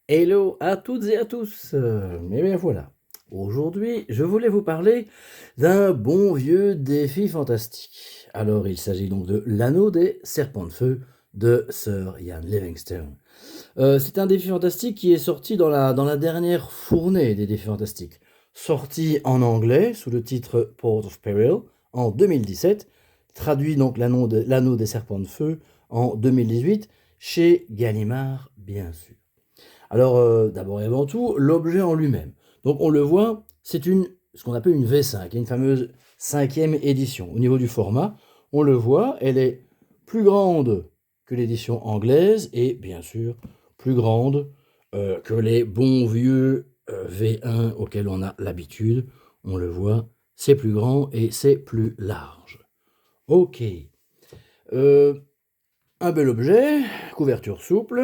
Hello à toutes et à tous. Eh bien voilà. Aujourd'hui, je voulais vous parler d'un bon vieux défi fantastique. Alors, il s'agit donc de l'Anneau des Serpents de Feu de Sir Ian Livingstone. C'est un défi fantastique qui est sorti dans la dernière fournée des défis fantastiques. Sorti en anglais sous le titre Port of Peril en 2017, traduit donc l'Anneau des Serpents de Feu en 2018 chez Gallimard, bien sûr. Alors, d'abord et avant tout, l'objet en lui-même. Donc, on le voit, c'est ce qu'on appelle une V5, une fameuse cinquième édition. Au niveau du format, on le voit, elle est plus grande que l'édition anglaise et, bien sûr, plus grande que les bons vieux V1 auxquels on a l'habitude. On le voit, c'est plus grand et c'est plus large. Ok. Euh, un bel objet, couverture souple,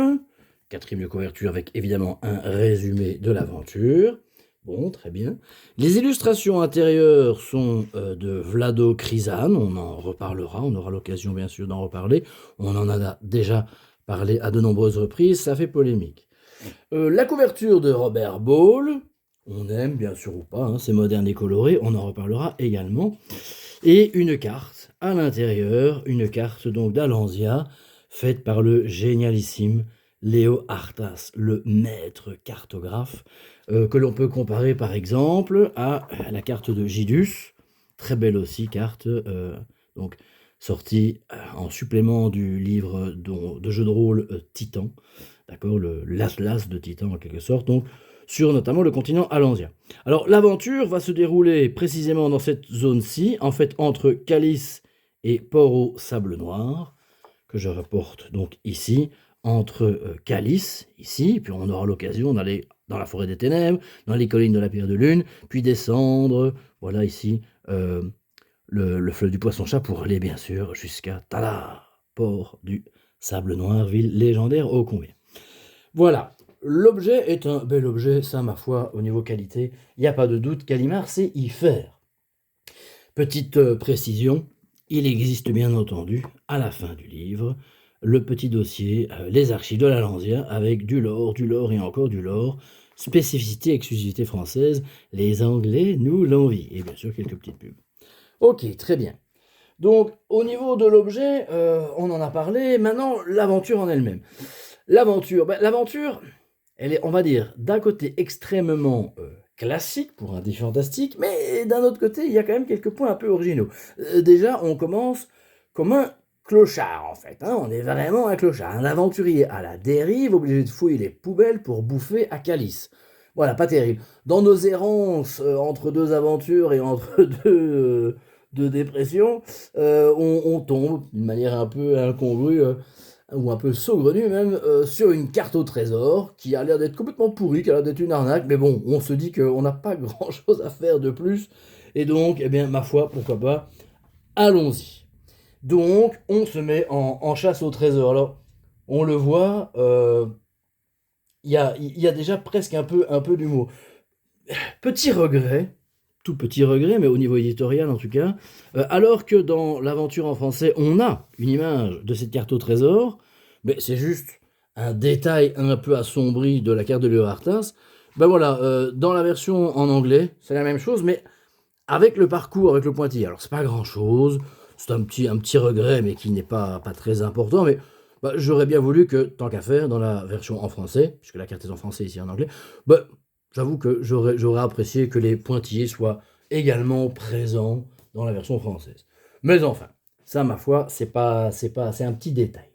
quatrième de couverture avec évidemment un résumé de l'aventure. Bon, très bien. Les illustrations intérieures sont de Vlado Krizan, on en reparlera, on aura l'occasion bien sûr d'en reparler. On en a déjà parlé à de nombreuses reprises, ça fait polémique. La couverture de Robert Ball, on aime bien sûr ou pas, hein, c'est moderne et coloré, on en reparlera également. Et une carte à l'intérieur, une carte donc d'Alansia, faite par le génialissime Léo Artas, le maître cartographe, que l'on peut comparer par exemple à la carte de Gidus, très belle aussi carte, donc sortie en supplément du livre de jeu de rôle Titan, d'accord, l'Atlas de Titan en quelque sorte, donc sur notamment le continent Alansia. Alors l'aventure va se dérouler précisément dans cette zone-ci, en fait entre Calice et Port au Sable Noir, que je rapporte donc ici, entre Calice, ici, puis on aura l'occasion d'aller dans la forêt des ténèbres, dans les collines de la pierre de lune, puis descendre, voilà ici, le fleuve du Poisson-Chat pour aller bien sûr jusqu'à Tala, port du Sable Noir, ville légendaire ô combien. Voilà, l'objet est un bel objet, ça ma foi, au niveau qualité, il n'y a pas de doute, Gallimard sait y faire. Petite précision, il existe bien entendu, à la fin du livre, le petit dossier, les archives de la Lanzia, avec du lore et encore du lore, spécificité, exclusivité française, les Anglais nous l'envient, et bien sûr quelques petites pubs. Ok, très bien. Donc, au niveau de l'objet, on en a parlé, maintenant l'aventure en elle-même. L'aventure, elle est, on va dire, d'un côté extrêmement classique pour un défi fantastique, mais d'un autre côté, il y a quand même quelques points un peu originaux. Déjà, on commence comme un clochard, en fait, hein. On est vraiment un clochard, un aventurier à la dérive, obligé de fouiller les poubelles pour bouffer à Calice. Voilà, pas terrible. Dans nos errances entre deux aventures et entre deux dépressions, on tombe d'une manière un peu incongrue ou un peu saugrenu même, sur une carte au trésor qui a l'air d'être complètement pourrie, qui a l'air d'être une arnaque, mais bon, on se dit qu'on n'a pas grand-chose à faire de plus, et donc, eh bien, ma foi, pourquoi pas, allons-y. Donc, on se met en chasse au trésor. Alors, on le voit, il y a déjà presque un peu d'humour. Petit regret, tout petit regret, mais au niveau éditorial en tout cas, alors que dans l'aventure en français, on a une image de cette carte au trésor, mais c'est juste un détail un peu assombri de la carte de Léo Artas. Ben voilà, dans la version en anglais, c'est la même chose, mais avec le parcours, avec le pointillé. Alors c'est pas grand-chose, c'est un petit regret, mais qui n'est pas très important, mais bah, j'aurais bien voulu que, tant qu'à faire, dans la version en français, puisque la carte est en français ici en anglais, bah, j'avoue que j'aurais apprécié que les pointillés soient également présents dans la version française. Mais enfin, ça, ma foi, c'est un petit détail.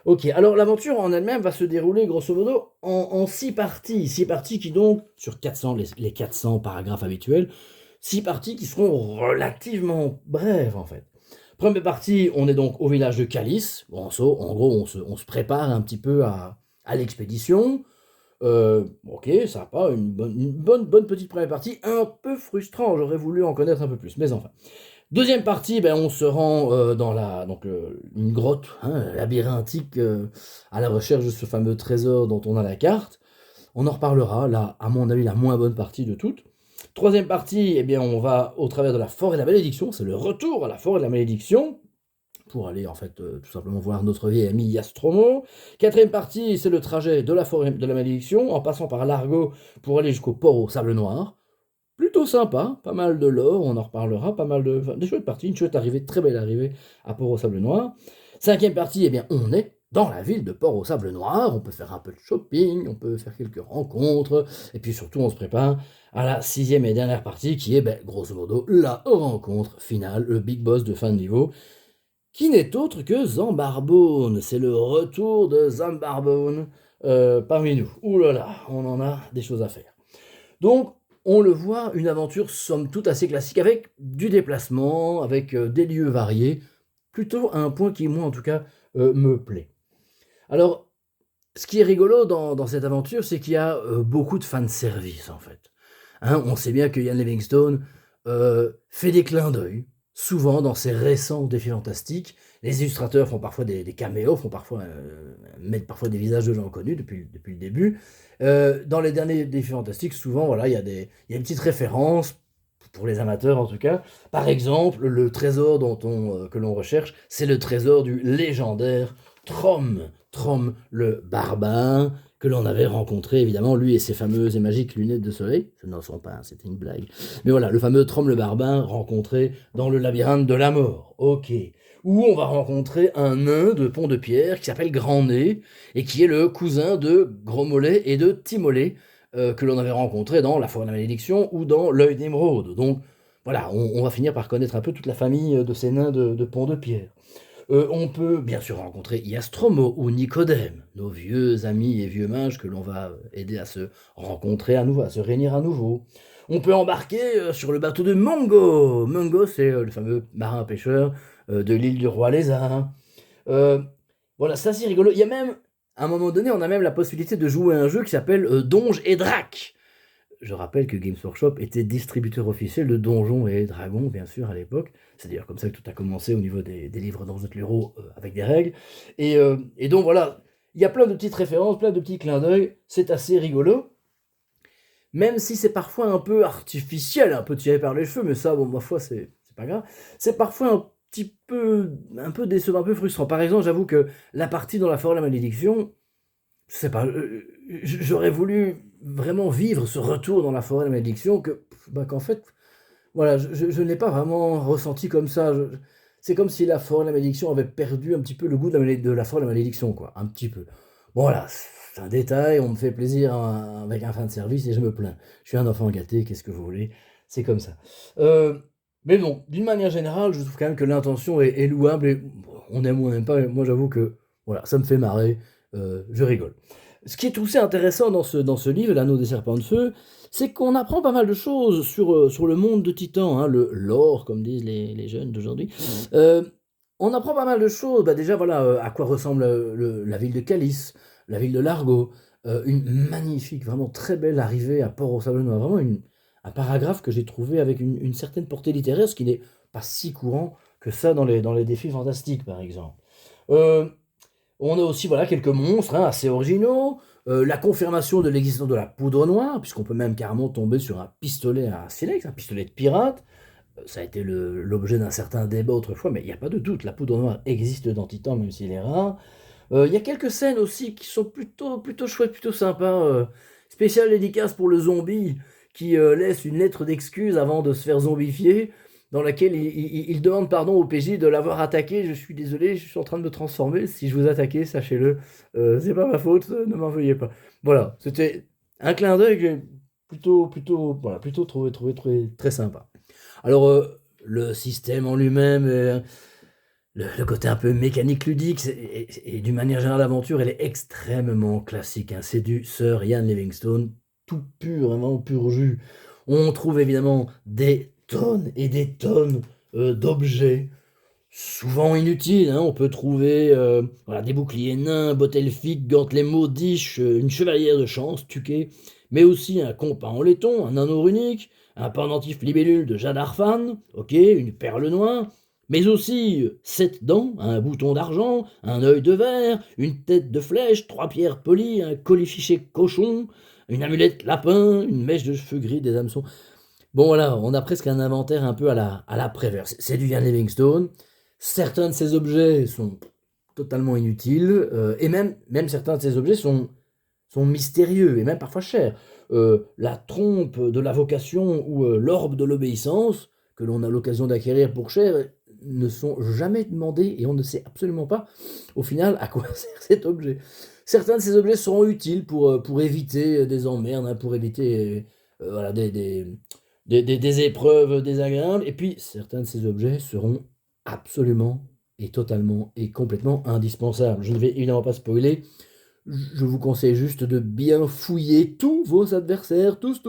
Ok, alors l'aventure en elle-même va se dérouler grosso modo en 6 parties. 6 parties qui donc, sur 400, les 400 paragraphes habituels, 6 parties qui seront relativement brèves en fait. Première partie, on est donc au village de Calice. Bon, en gros, on se prépare un petit peu à l'expédition. Ok, sympa, une bonne petite première partie, un peu frustrant, j'aurais voulu en connaître un peu plus, mais enfin. Deuxième partie, ben, on se rend dans une grotte, hein, labyrinthique, à la recherche de ce fameux trésor dont on a la carte. On en reparlera, là, à mon avis, la moins bonne partie de toutes. Troisième partie, eh bien, on va au travers de la forêt de la malédiction, c'est le retour à la forêt de la malédiction, pour aller en fait tout simplement voir notre vieil ami Yastromo. Quatrième partie, c'est le trajet de la forêt de la malédiction, en passant par Largo pour aller jusqu'au port au sable noir. Plutôt sympa, pas mal de lore, on en reparlera, pas mal de... enfin, des chouettes parties, une chouette arrivée, très belle arrivée à Port au Sable Noir. Cinquième partie, eh bien, on est dans la ville de Port au Sable Noir, on peut faire un peu de shopping, on peut faire quelques rencontres, et puis surtout on se prépare à la sixième et dernière partie, qui est, ben, grosso modo, la rencontre finale, le big boss de fin de niveau, qui n'est autre que Zambarbone. C'est le retour de Zambarbone parmi nous. Ouh là là, on en a des choses à faire. Donc, on le voit, une aventure somme toute assez classique, avec du déplacement, avec des lieux variés, plutôt un point qui, moi en tout cas, me plaît. Alors, ce qui est rigolo dans cette aventure, c'est qu'il y a beaucoup de fanservice, en fait. Hein, on sait bien que Ian Livingstone fait des clins d'œil, souvent dans ses récents défis fantastiques. Les illustrateurs font parfois des caméos, mettent parfois des visages de gens connus depuis le début. Dans les derniers défis fantastiques, souvent, voilà, il y a une petite référence, pour les amateurs en tout cas. Par exemple, le trésor que l'on recherche, c'est le trésor du légendaire Trom le barbare, que l'on avait rencontré, évidemment, lui et ses fameuses et magiques lunettes de soleil. Ce n'en sont pas, c'était une blague. Mais voilà, le fameux Trom le barbare rencontré dans le labyrinthe de la mort. Ok. Où on va rencontrer un nain de Pont de Pierre qui s'appelle Grand Nez et qui est le cousin de Gros Mollet et de Timolet que l'on avait rencontré dans La Forêt de la Malédiction ou dans L'Œil d'Émeraude. Donc voilà, on va finir par connaître un peu toute la famille de ces nains de Pont de Pierre. On peut bien sûr rencontrer Iastromo ou Nicodème, nos vieux amis et vieux mages que l'on va aider à se rencontrer à nouveau, à se réunir à nouveau. On peut embarquer sur le bateau de Mongo. Mongo, c'est le fameux marin-pêcheur de l'île du Roi Lézard. Voilà, c'est assez rigolo. Il y a même, à un moment donné, on a même la possibilité de jouer à un jeu qui s'appelle Donge et Drac. Je rappelle que Games Workshop était distributeur officiel de Donjons et Dragons, bien sûr, à l'époque. C'est d'ailleurs comme ça que tout a commencé au niveau des livres Donjons et Héros avec des règles. Et donc voilà, il y a plein de petites références, plein de petits clins d'œil. C'est assez rigolo. Même si c'est parfois un peu artificiel, un peu tiré par les cheveux, mais ça, bon, ma foi, c'est pas grave. C'est parfois un peu décevant, un peu frustrant. Par exemple, j'avoue que la partie dans la forêt de la malédiction, je sais pas, j'aurais voulu vraiment vivre ce retour dans la forêt de la malédiction qu'en fait, voilà, je n'ai pas vraiment ressenti comme ça. C'est comme si la forêt de la malédiction avait perdu un petit peu le goût de la forêt de la malédiction, quoi, un petit peu. Bon, voilà, c'est un détail, on me fait plaisir avec un fan de service et je me plains. Je suis un enfant gâté, qu'est-ce que vous voulez? C'est comme ça. Mais bon, d'une manière générale, je trouve quand même que l'intention est louable et on aime ou on n'aime pas. Moi, j'avoue que voilà, ça me fait marrer, je rigole. Ce qui est aussi intéressant dans ce livre, L'Anneau des Serpents de Feu, c'est qu'on apprend pas mal de choses sur le monde de Titan, hein, le lore, comme disent les jeunes d'aujourd'hui. On apprend pas mal de choses. Bah déjà, voilà, à quoi ressemble la ville de Calice, la ville de Largo, une magnifique, vraiment très belle arrivée à Port au Sable Noir. Vraiment un paragraphe que j'ai trouvé avec une certaine portée littéraire, ce qui n'est pas si courant que ça dans les défis fantastiques, par exemple. On a aussi voilà, quelques monstres hein, assez originaux, la confirmation de l'existence de la poudre noire, puisqu'on peut même carrément tomber sur un pistolet à silex, un pistolet de pirate. Ça a été l'objet d'un certain débat autrefois, mais il n'y a pas de doute, la poudre noire existe dans Titan, même s'il est rare. Il y a quelques scènes aussi qui sont plutôt chouettes, plutôt sympas. Spécial dédicace pour le zombie, qui laisse une lettre d'excuse avant de se faire zombifier, dans laquelle il demande pardon au PJ de l'avoir attaqué. Je suis désolé, je suis en train de me transformer. Si je vous attaquais, sachez-le, c'est pas ma faute, ne m'en veuillez pas. Voilà, c'était un clin d'œil que j'ai plutôt trouvé très sympa. Alors, le système en lui-même, le côté un peu mécanique ludique, et d'une manière générale, l'aventure, elle est extrêmement classique. Hein. C'est du Sir Ian Livingstone, tout pur, vraiment pur jus. On trouve évidemment des tonnes et des tonnes d'objets, souvent inutiles. Hein. On peut trouver voilà, des boucliers nains, bottes elfiques, gantelets maudiches, une chevalière de chance, tuquée, mais aussi un compas en laiton, un anneau runique, un pendentif libellule de Jade Arfan, ok, une perle noire, mais aussi 7 dents, un bouton d'argent, un œil de verre, une tête de flèche, 3 pierres polies, un colifichet cochon, une amulette lapin, une mèche de cheveux gris, des hameçons. Bon voilà, on a presque un inventaire un peu à la Prévert. C'est du Ian Livingstone, Certains de ces objets sont totalement inutiles, et même certains de ces objets sont mystérieux et même parfois chers. La trompe de la vocation ou l'orbe de l'obéissance, que l'on a l'occasion d'acquérir pour cher, ne sont jamais demandés et on ne sait absolument pas, au final, à quoi sert cet objet. Certains de ces objets seront utiles pour éviter des emmerdes, hein, pour éviter voilà, des épreuves désagréables. Et puis, certains de ces objets seront absolument et totalement et complètement indispensables. Je ne vais évidemment pas spoiler. Je vous conseille juste de bien fouiller tous vos adversaires, tous,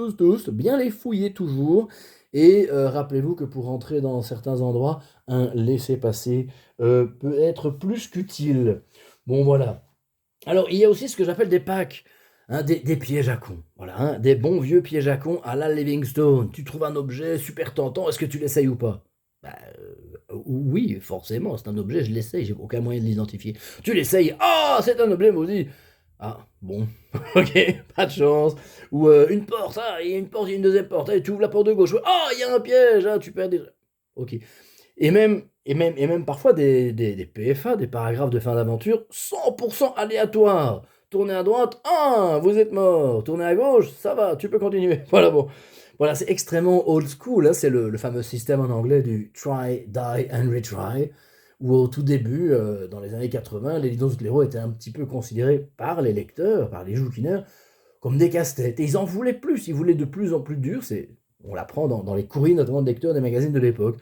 bien les fouiller toujours. Et rappelez-vous que pour entrer dans certains endroits, un laissez-passer peut être plus qu'utile. Bon, voilà. Alors, il y a aussi ce que j'appelle des packs, hein, des pièges à cons. Voilà, hein, des bons vieux pièges à cons à la Livingstone. Tu trouves un objet super tentant, est-ce que tu l'essayes ou pas? Bah, oui, forcément, c'est un objet, je l'essaye, j'ai aucun moyen de l'identifier. Tu l'essayes, ah, c'est un objet maudit. Ah, bon, ok, pas de chance. Ou une porte, ah, il y a une porte, il y a une deuxième porte, allez, tu ouvres la porte de gauche, ah, il y a un piège, ah, tu perds des... Ok. Et même parfois des PFA, des paragraphes de fin d'aventure, 100% aléatoires. Tournez à droite, ah, vous êtes mort. Tournez à gauche, ça va, tu peux continuer. Voilà, bon. Voilà, c'est extrêmement old school, hein, c'est le fameux système en anglais du try, die and retry, où au tout début, dans les années 80, les Lions de l'héros étaient un petit peu considérés par les lecteurs, par les joukineurs, comme des casse-têtes. Et ils en voulaient plus, ils voulaient de plus en plus dur, on l'apprend dans les courriers notamment de lecteurs des magazines de l'époque.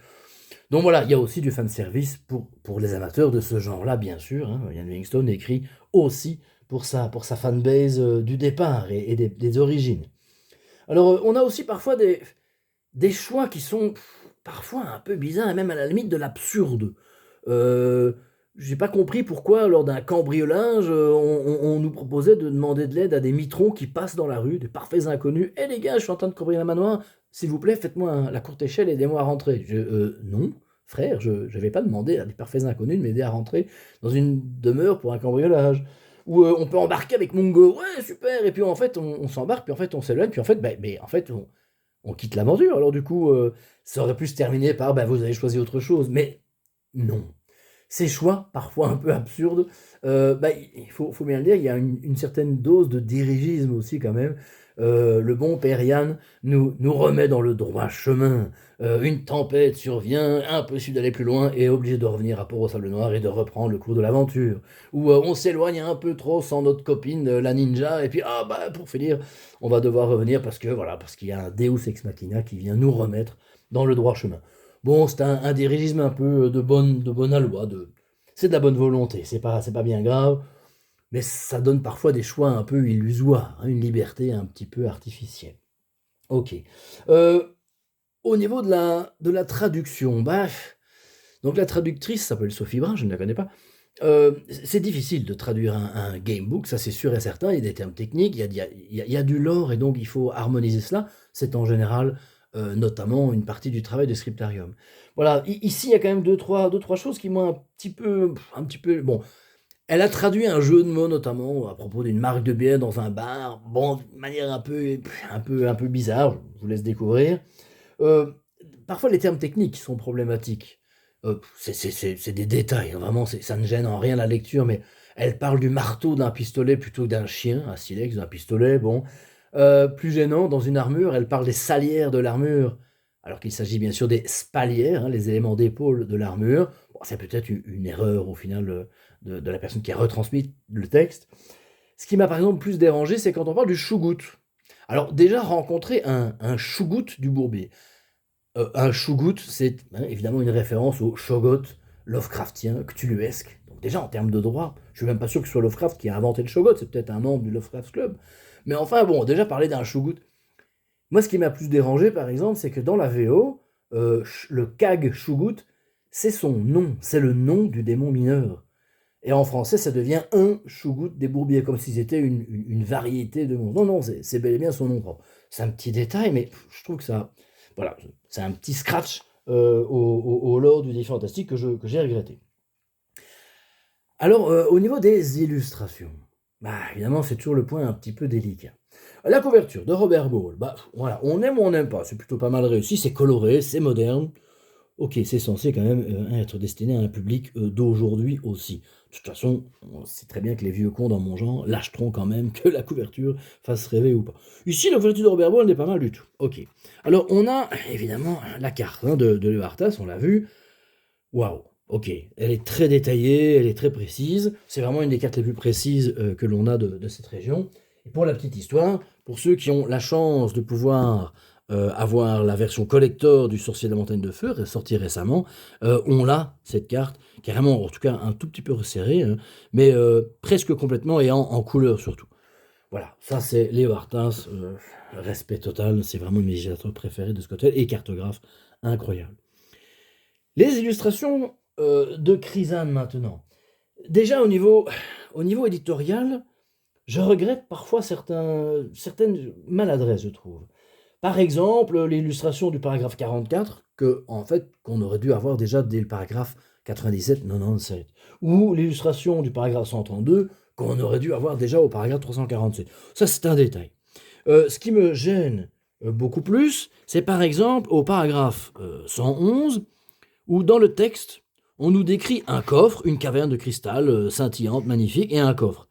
Donc voilà, il y a aussi du fanservice pour les amateurs de ce genre-là, bien sûr, hein. Ian Livingstone écrit aussi pour sa fanbase du départ et des origines. Alors, on a aussi parfois des choix qui sont parfois un peu bizarres et même à la limite de l'absurde. J'ai pas compris pourquoi, lors d'un cambriolage, on nous proposait de demander de l'aide à des mitrons qui passent dans la rue, des parfaits inconnus. «Eh les gars, je suis en train de cambrioler un manoir, s'il vous plaît, faites-moi la courte échelle et aidez-moi à rentrer». Non, frère, je vais pas demander à des parfaits inconnus de m'aider à rentrer dans une demeure pour un cambriolage. Ou on peut embarquer avec Mongo, ouais, super, et puis en fait, on s'embarque, puis en fait, on s'éloigne, puis en fait, mais en fait, on quitte l'aventure. Alors du coup, ça aurait pu se terminer par, bah, vous avez choisi autre chose, mais non. Ces choix, parfois un peu absurdes, bah, il faut bien le dire, il y a une certaine dose de dirigisme aussi quand même. Le bon père Yann nous remet dans le droit chemin. Une tempête survient, impossible d'aller plus loin et obligé de revenir à Port-au-Sable Noir et de reprendre le cours de l'aventure. Ou on s'éloigne un peu trop sans notre copine, la ninja, et puis ah bah pour finir, on va devoir revenir parce qu'il y a un Deus Ex Machina qui vient nous remettre dans le droit chemin. Bon, c'est un dirigisme un peu de bonne aloi, c'est de la bonne volonté, c'est pas bien grave, mais ça donne parfois des choix un peu illusoires, hein, une liberté un petit peu artificielle. Ok. Euh, Au niveau de la traduction, bah, donc la traductrice s'appelle Sophie Brun, je ne la connais pas. C'est difficile de traduire un gamebook, ça c'est sûr et certain. Il y a des termes techniques, il y a du lore et donc il faut harmoniser cela. C'est en général notamment une partie du travail de Scriptarium. Voilà, ici il y a quand même deux, trois choses qui m'ont un petit peu. Bon, elle a traduit un jeu de mots notamment à propos d'une marque de bière dans un bar. Bon, de manière un peu bizarre, je vous laisse découvrir. Euh, Parfois, les termes techniques sont problématiques. C'est des détails, hein, vraiment, ça ne gêne en rien la lecture, mais elle parle du marteau d'un pistolet plutôt que d'un chien, un silex d'un pistolet, bon. Plus gênant, dans une armure, elle parle des salières de l'armure, alors qu'il s'agit bien sûr des spalières, hein, les éléments d'épaule de l'armure. Bon, c'est peut-être une erreur au final de la personne qui a retransmis le texte. Ce qui m'a par exemple plus dérangé, c'est quand on parle du chougout. Alors déjà, rencontrer un chougout du bourbier. Un Shuggut, c'est hein, évidemment une référence au Shoggoth Lovecraftien, cthulhuesque. Donc déjà, en termes de droit, je suis même pas sûr que ce soit Lovecraft qui a inventé le Shoggoth, c'est peut-être un membre du Lovecraft Club. Mais enfin, bon, déjà parler d'un Shuggut. Moi, ce qui m'a plus dérangé, par exemple, c'est que dans la VO, le Kag Shuggut, c'est son nom, c'est le nom du démon mineur. Et en français, ça devient un Shuggut des Bourbiers, comme si c'était une variété de noms. Non, non, c'est bel et bien son nom propre. C'est un petit détail, mais je trouve que ça, voilà, c'est un petit scratch au lore du défi fantastique que j'ai regretté. Alors, au niveau des illustrations, bah, évidemment, c'est toujours le point un petit peu délicat. La couverture de Robert Ball, bah, voilà, on aime ou on n'aime pas, c'est plutôt pas mal réussi, c'est coloré, c'est moderne. OK, c'est censé quand même, être destiné à un public, d'aujourd'hui aussi. De toute façon, on sait très bien que les vieux cons dans mon genre lâcheront quand même que la couverture fasse rêver ou pas. Ici, la couverture de Robert Bois, elle n'est pas mal du tout. OK. Alors on a évidemment la carte, hein, de Leo Artas, on l'a vu. Waouh! OK, elle est très détaillée, elle est très précise. C'est vraiment une des cartes les plus précises, que l'on a de cette région. Et pour la petite histoire, pour ceux qui ont la chance de pouvoir, avoir la version collector du Sorcier de la Montagne de Feu, sortie récemment, on l'a, cette carte, carrément, en tout cas un tout petit peu resserrée, hein, mais presque complètement et en couleur surtout. Voilà, ça c'est Léo Artas, respect total, c'est vraiment mes illustrateurs préférés de ce côté et cartographe incroyable. Les illustrations, de Krizan maintenant. Déjà au niveau éditorial, je regrette parfois certaines maladresses, je trouve. Par exemple, l'illustration du paragraphe 44 qu'on aurait dû avoir déjà dès le paragraphe 97-97, ou l'illustration du paragraphe 132 qu'on aurait dû avoir déjà au paragraphe 347. Ça, c'est un détail. Ce qui me gêne, beaucoup plus, c'est par exemple au paragraphe, 111 où dans le texte, on nous décrit un coffre, une caverne de cristal scintillante, magnifique, et un coffre.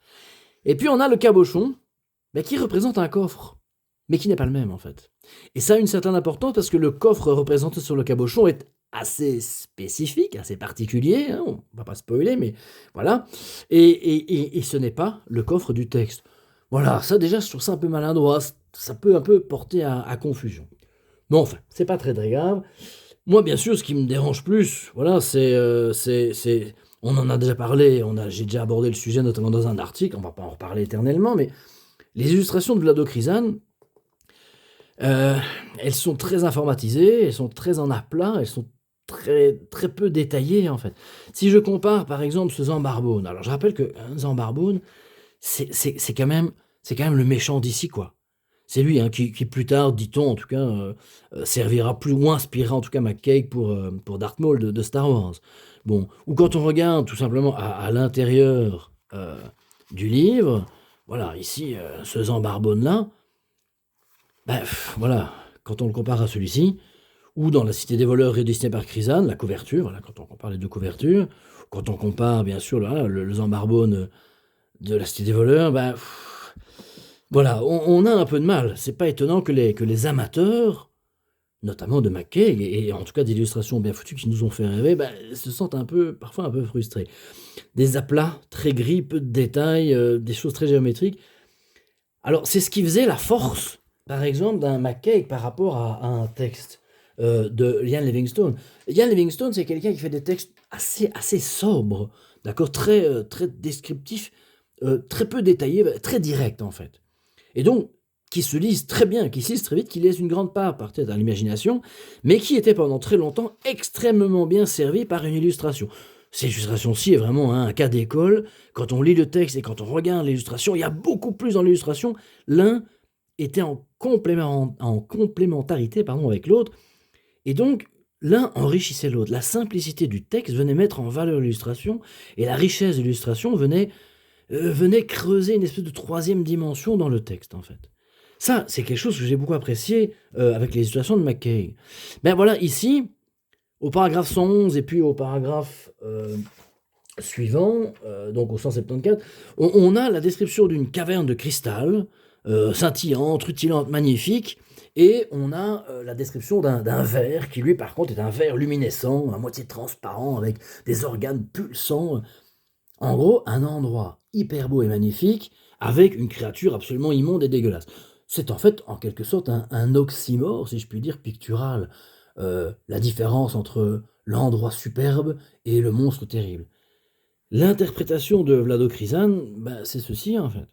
Et puis on a le cabochon, qui représente un coffre, mais qui n'est pas le même en fait. Et ça a une certaine importance parce que le coffre représenté sur le cabochon est assez spécifique, assez particulier, hein, on va pas spoiler, mais voilà. Et ce n'est pas le coffre du texte. Voilà, ça déjà, je trouve ça un peu maladroit, ça peut un peu porter à confusion. Mais enfin, c'est pas très très grave. Moi, bien sûr, ce qui me dérange plus, voilà, on en a déjà parlé, j'ai déjà abordé le sujet, notamment dans un article, on va pas en reparler éternellement, mais les illustrations de Vlado Krizan, euh, elles sont très informatisées, elles sont très en aplat, elles sont très, très peu détaillées, en fait. Si je compare, par exemple, ce Zambarbone, alors je rappelle que Zambarbone, c'est quand même le méchant d'ici, quoi. C'est lui, hein, qui plus tard, dit-on en tout cas, servira plus ou inspirera en tout cas McCaig pour Darth Maul de Star Wars. Bon, ou quand on regarde tout simplement à l'intérieur du livre, voilà, ici, ce Zambarbone-là, voilà, quand on le compare à celui-ci, ou dans La Cité des voleurs redessiné par Krizan, la couverture, voilà, quand on compare les deux couvertures, quand on compare bien sûr le Zambarbone de La Cité des voleurs, voilà, on a un peu de mal. C'est pas étonnant que les amateurs, notamment de McCaig, et en tout cas d'illustrations bien foutues qui nous ont fait rêver, se sentent parfois un peu frustrés. Des aplats très gris, peu de détails, des choses très géométriques. Alors, c'est ce qui faisait la force, par exemple, d'un McCaig par rapport à un texte de Ian Livingstone. Ian Livingstone, c'est quelqu'un qui fait des textes assez sobres, d'accord, très descriptifs, très peu détaillés, très directs en fait. Et donc, qui se lisent très bien, qui se lisent très vite, qui laissent une grande part peut-être à l'imagination, mais qui étaient pendant très longtemps extrêmement bien servis par une illustration. Cette illustration-ci est vraiment un cas d'école. Quand on lit le texte et quand on regarde l'illustration, il y a beaucoup plus dans l'illustration. L'un était en complémentarité avec l'autre, et donc l'un enrichissait l'autre. La simplicité du texte venait mettre en valeur l'illustration, et la richesse de l'illustration venait creuser une espèce de troisième dimension dans le texte, en fait. Ça, c'est quelque chose que j'ai beaucoup apprécié avec les illustrations de McCaig. Voilà, ici, au paragraphe 111 et puis au paragraphe suivant, donc au 174, on a la description d'une caverne de cristal, scintillante, rutilante, magnifique, et on a la description d'un verre qui, lui, par contre, est un verre luminescent, à moitié transparent, avec des organes pulsants. En gros, un endroit hyper beau et magnifique, avec une créature absolument immonde et dégueulasse. C'est en fait, en quelque sorte, un oxymore, si je puis dire, pictural. La différence entre l'endroit superbe et le monstre terrible. L'interprétation de Vlado Krizan, c'est ceci, en fait.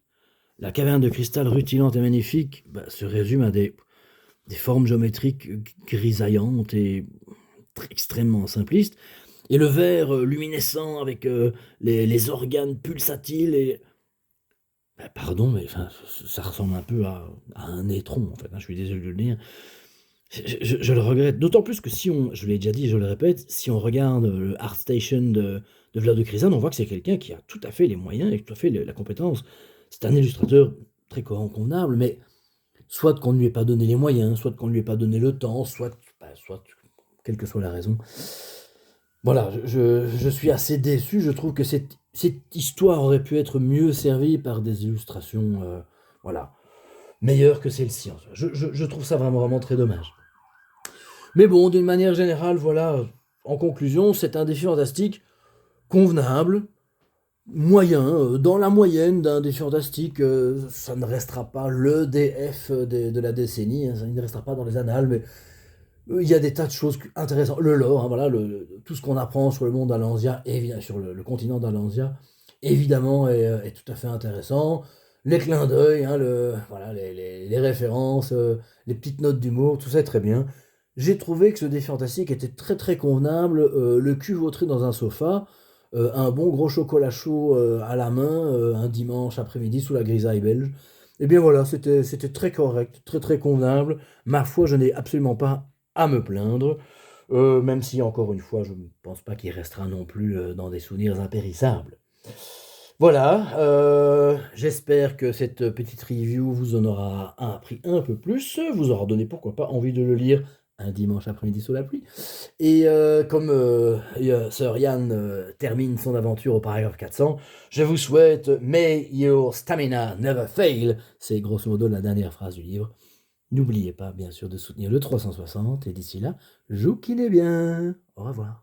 La caverne de cristal rutilante et magnifique se résume à des formes géométriques grisaillantes et extrêmement simplistes. Et le verre luminescent avec les organes pulsatiles et... pardon, mais enfin, ça ressemble un peu à un étron, en fait, hein, je suis désolé de le dire. Je le regrette, d'autant plus que si on, je l'ai déjà dit, je le répète, si on regarde le ArtStation de Vlado Krizan, on voit que c'est quelqu'un qui a tout à fait les moyens et tout à fait la compétence. C'est un illustrateur très convenable, mais soit qu'on ne lui ait pas donné les moyens, soit qu'on ne lui ait pas donné le temps, soit quelle que soit la raison. Voilà, je suis assez déçu, je trouve que cette histoire aurait pu être mieux servie par des illustrations, voilà, meilleures que celle-ci, en soi. Je trouve ça vraiment, vraiment très dommage. Mais bon, d'une manière générale, voilà, en conclusion, c'est un défi fantastique convenable, moyen, dans la moyenne d'un défi fantastique, ça ne restera pas le DF de la décennie, hein, ça ne restera pas dans les annales, mais il y a des tas de choses intéressantes. Le lore, hein, voilà, tout ce qu'on apprend sur le monde d'Alansia, sur le continent d'Alansia, évidemment, est tout à fait intéressant. Les clins d'œil, hein, voilà, les références, les petites notes d'humour, tout ça est très bien. J'ai trouvé que ce défi fantastique était très très convenable, le cul vautré dans un sofa, un bon gros chocolat chaud à la main, un dimanche après-midi sous la grisaille belge. Et bien voilà, c'était très correct, très très convenable. Ma foi, je n'ai absolument pas à me plaindre, même si encore une fois, je ne pense pas qu'il restera non plus dans des souvenirs impérissables. Voilà, j'espère que cette petite review vous en aura appris un peu plus, vous aura donné pourquoi pas envie de le lire un dimanche après-midi sous la pluie. Et comme Sir Yann termine son aventure au paragraphe 400, je vous souhaite May your stamina never fail. C'est grosso modo la dernière phrase du livre. N'oubliez pas, bien sûr, de soutenir le 360, et d'ici là, jouquinez bien. Au revoir.